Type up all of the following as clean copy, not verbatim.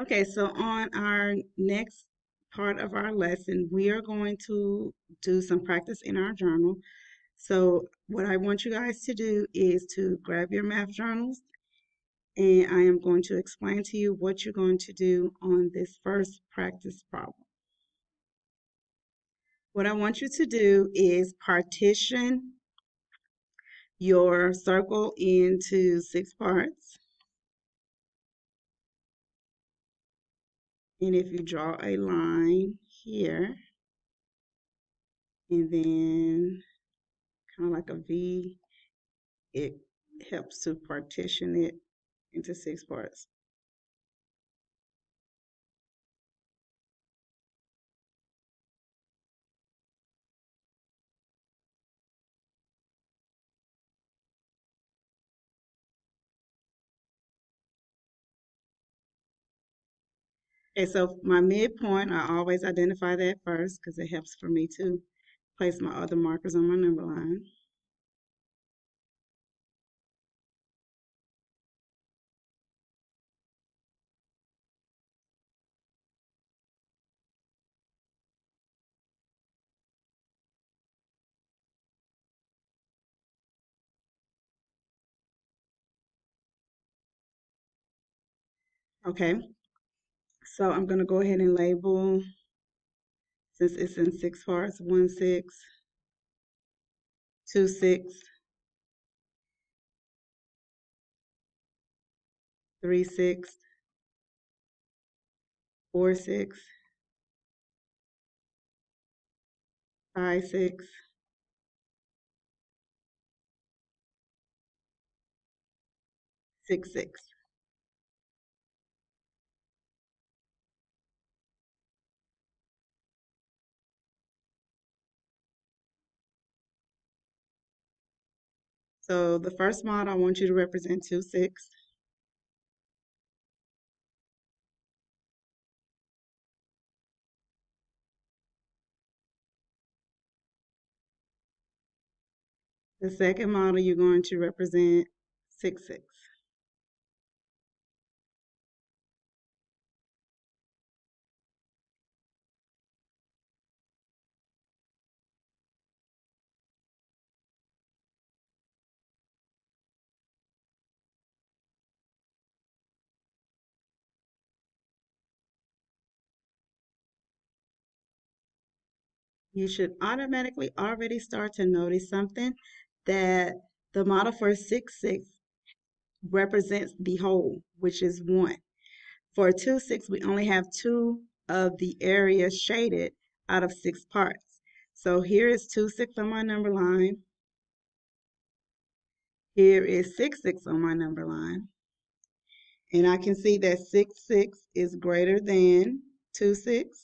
Okay, so on our next part of our lesson, we are going to do some practice in our journal. So, what I want you guys to do is to grab your math journals, and I am going to explain to you what you're going to do on this first practice problem. What I want you to do is partition your circle into 6 parts. And if you draw a line here, and then kind of like a V, it helps to partition it into 6 parts. Okay, so my midpoint, I always identify that first because it helps for me to place my other markers on my number line. Okay, so I'm going to go ahead and label, since it's in 6 parts, 1 6, 2 6, 3 6, 4 6, 5 6, 6 6. So the first mod, I want you to represent 2 6. The second model, you're going to represent 6 6. You should automatically already start to notice something, that the model for 6 6 represents the whole, which is 1. For 2 6, we only have 2 of the area shaded out of 6 parts. So here is 2 6 on my number line. Here is 6 6 on my number line. And I can see that 6 6 is greater than 2 6.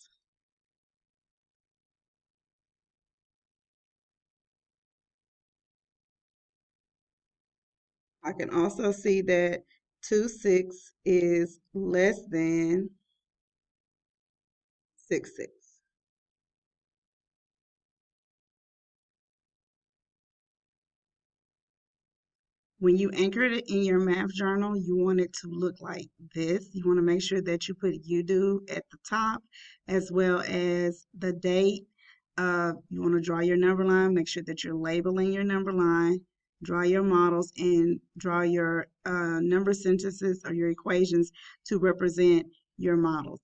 I can also see that 2 6 is less than 6 6. When you anchor it in your math journal, you want it to look like this. You want to make sure that you put you do at the top as well as the date. You want to draw your number line, make sure that you're labeling your number line, draw your models, and draw your number sentences or your equations to represent your models.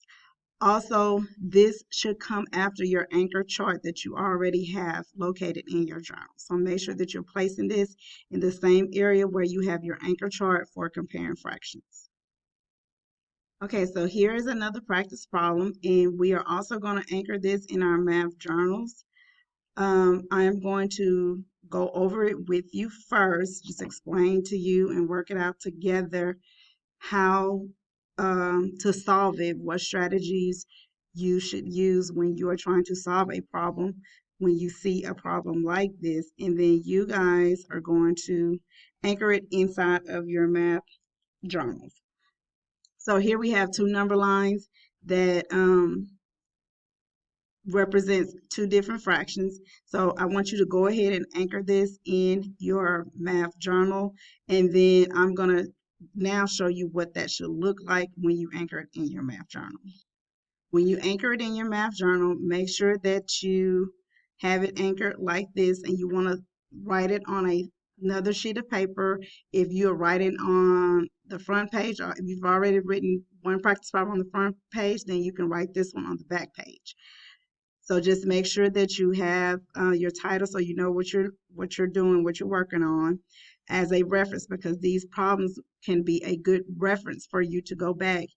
Also, this should come after your anchor chart that you already have located in your journal. So make sure that you're placing this in the same area where you have your anchor chart for comparing fractions. Okay, so here is another practice problem, and we are also going to anchor this in our math journals. I am going to go over it with you first, just explain to you and work it out together how to solve it, what strategies you should use when you are trying to solve a problem, when you see a problem like this, and then you guys are going to anchor it inside of your math journals. So here we have 2 number lines that represents 2 different fractions. So I want you to go ahead and anchor this in your math journal, and then I'm going to now show you what that should look like when you anchor it in your math journal. When you anchor it in your math journal, make sure that you have it anchored like this, and you want to write it on another sheet of paper. If you're writing on the front page, or if you've already written one practice problem on the front page, then you can write this one on the back page. So just make sure that you have your title, so you know what you're doing, what you're working on, as a reference, because these problems can be a good reference for you to go back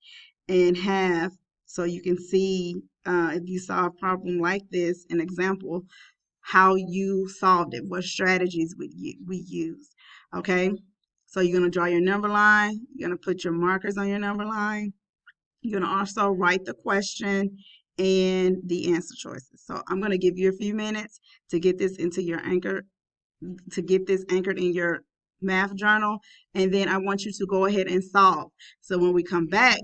and have, so you can see if you saw a problem like this, an example, how you solved it, what strategies we used. Okay, so you're going to draw your number line, you're going to put your markers on your number line, you're going to also write the question and the answer choices. So I'm going to give you a few minutes to get this into your anchor, to get this anchored in your math journal, and then I want you to go ahead and solve. So when you come back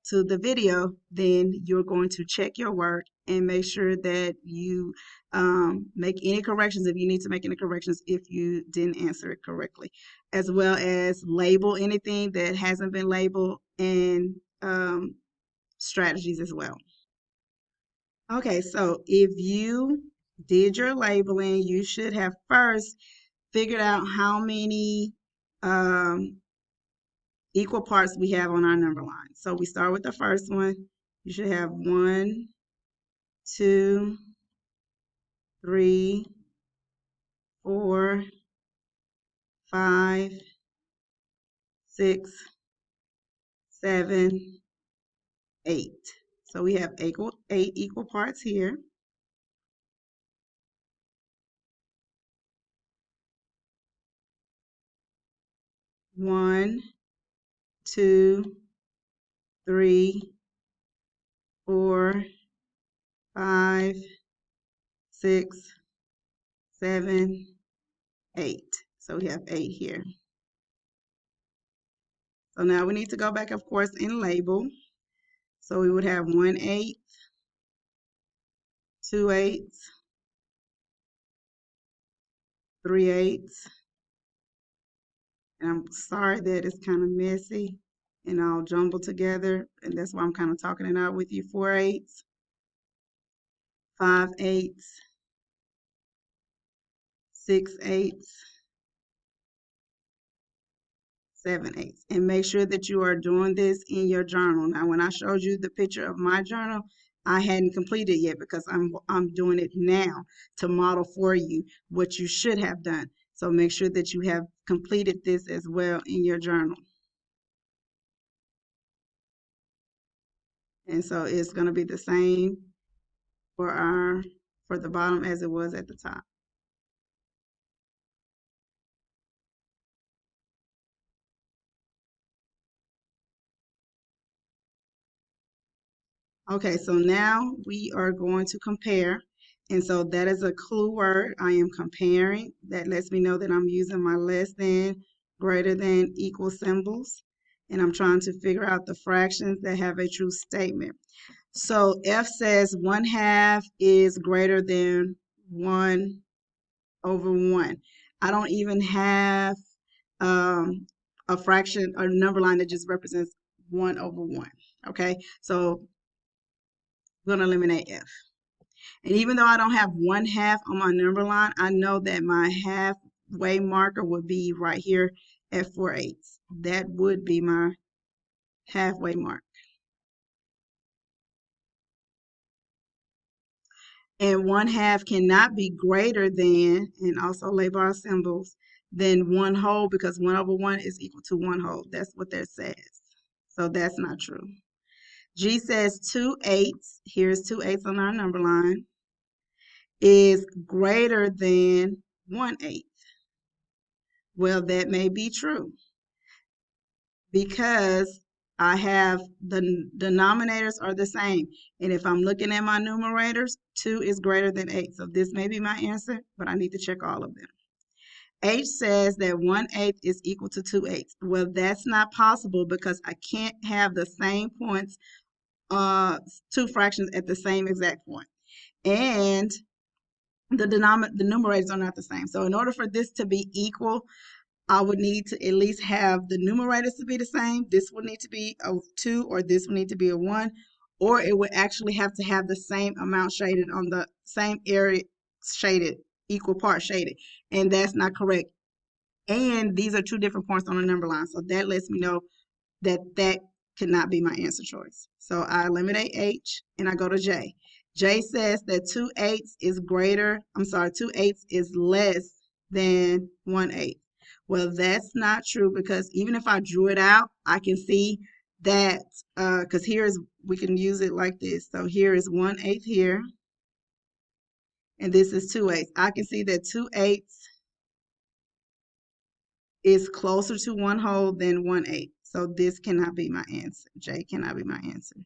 to the video, then you're going to check your work and make sure that you make any corrections if you need to make any corrections if you didn't answer it correctly, as well as label anything that hasn't been labeled, and strategies as well. Okay, so if you did your labeling, you should have first figured out how many equal parts we have on our number line. So we start with the first one. You should have 1, 2, 3, 4, 5, 6, 7, 8. So we have eight equal parts here. 1, 2, 3, 4, 5, 6, 7, 8. So we have 8 here. So now we need to go back, of course, and label. So we would have 1/8, 2/8, 3/8. And I'm sorry that it's kind of messy and all jumbled together, and that's why I'm kind of talking it out with you. 4/8, 5/8, 6/8, 7/8. And make sure that you are doing this in your journal. Now, when I showed you the picture of my journal, I hadn't completed yet because I'm doing it now to model for you what you should have done. So make sure that you have completed this as well in your journal. And so it's going to be the same for the bottom as it was at the top. Okay, so now we are going to compare. And so that is a clue word. I am comparing. That lets me know that I'm using my less than, greater than, equal symbols. And I'm trying to figure out the fractions that have a true statement. So F says 1/2 is greater than 1/1. I don't even have a fraction or number line that just represents 1/1. Okay, so we're going to eliminate F. And even though I don't have 1/2 on my number line, I know that my halfway marker would be right here at 4/8. That would be my halfway mark. And 1/2 cannot be greater than, and also label our symbols, than 1/2, because 1/1 is equal to 1/2. That's what that says. So that's not true. G says 2/8, here's 2/8 on our number line, is greater than 1/8. Well, that may be true because I have the denominators are the same. And if I'm looking at my numerators, 2 is greater than 8. So this may be my answer, but I need to check all of them. H says that 1/8 is equal to 2/8. Well, that's not possible because I can't have the same points, two fractions at the same exact point. And the numerators are not the same. So in order for this to be equal, I would need to at least have the numerators to be the same. This would need to be a 2 or this would need to be a 1, or it would actually have to have the same amount shaded on the same area shaded, equal part shaded. And that's not correct. And these are two different points on the number line. So that lets me know that that could not be my answer choice. So I eliminate H and I go to J. J says that 2/8 is 2/8 is less than 1/8. Well, that's not true because even if I drew it out, I can see that, because we can use it like this. So here is 1/8 here, and this is 2/8. I can see that 2/8 is closer to 1/2 than 1/8. So this cannot be my answer. J cannot be my answer.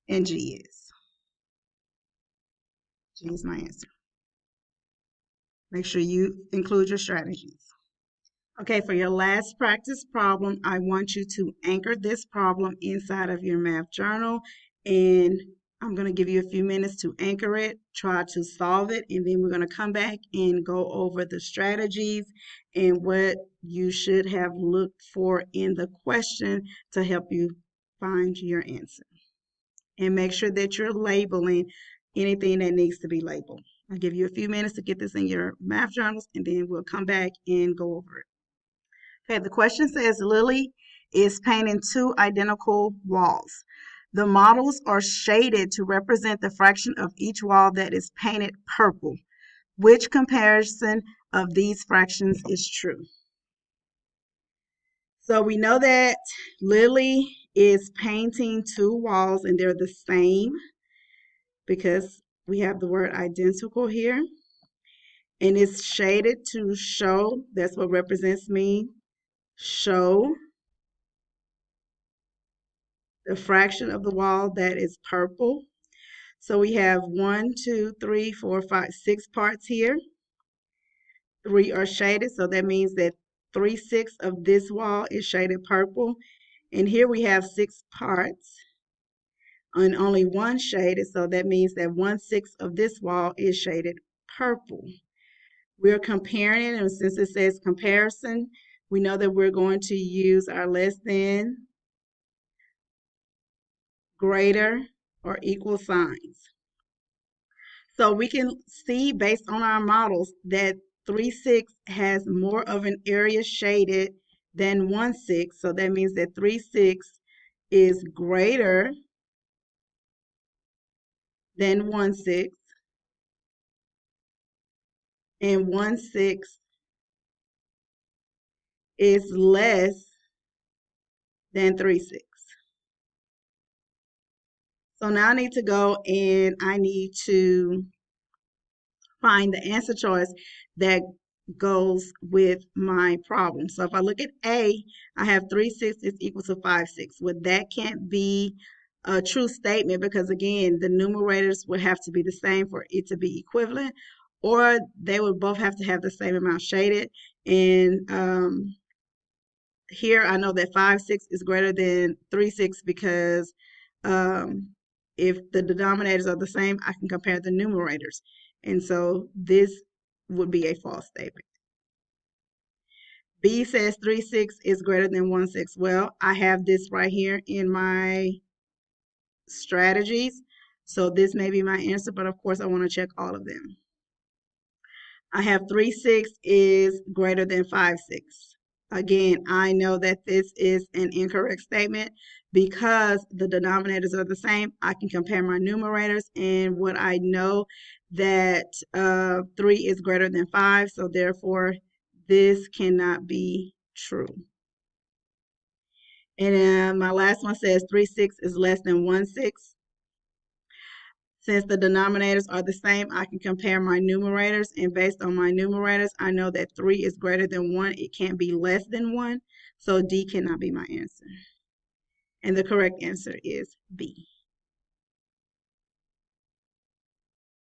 And G is. G is my answer. Make sure you include your strategies. Okay, for your last practice problem, I want you to anchor this problem inside of your math journal. And I'm going to give you a few minutes to anchor it, try to solve it, and then we're going to come back and go over the strategies and what you should have looked for in the question to help you find your answer. And make sure that you're labeling anything that needs to be labeled. I'll give you a few minutes to get this in your math journals, and then we'll come back and go over it. Okay, the question says Lily is painting two identical walls. The models are shaded to represent the fraction of each wall that is painted purple. Which comparison of these fractions is true? So we know that Lily is painting two walls and they're the same because we have the word identical here. And it's shaded to show, that's what represents me, show the fraction of the wall that is purple. So we have 1, 2, 3, 4, 5, 6 parts here. 3 are shaded, so that means that 3/6 of this wall is shaded purple. And here we have 6 parts and only 1 shaded, so that means that 1/6 of this wall is shaded purple. We're comparing it, and since it says comparison, we know that we're going to use our less than, greater, or equal signs. So we can see based on our models that 3/6 has more of an area shaded than 1/6. So that means that 3/6 is greater than 1/6, and 1/6 is less than 3/6. So now I need to go and I need to find the answer choice that goes with my problem. So if I look at A, I have 3/6 is equal to 5/6. Well, that can't be a true statement because, again, the numerators would have to be the same for it to be equivalent, or they would both have to have the same amount shaded. And here I know that 5/6 is greater than 3/6 because if the denominators are the same, I can compare the numerators. And so this would be a false statement. B says 3/6 is greater than 1/6. Well, I have this right here in my strategies. So this may be my answer, but of course I want to check all of them. I have 3/6 is greater than 5/6. Again, I know that this is an incorrect statement because the denominators are the same. I can compare my numerators, and what I know that 3 is greater than 5, so therefore this cannot be true. And my last one says 3/6 is less than 1/6. Since the denominators are the same, I can compare my numerators, and based on my numerators, I know that 3 is greater than 1. It can't be less than 1, so D cannot be my answer. And the correct answer is B.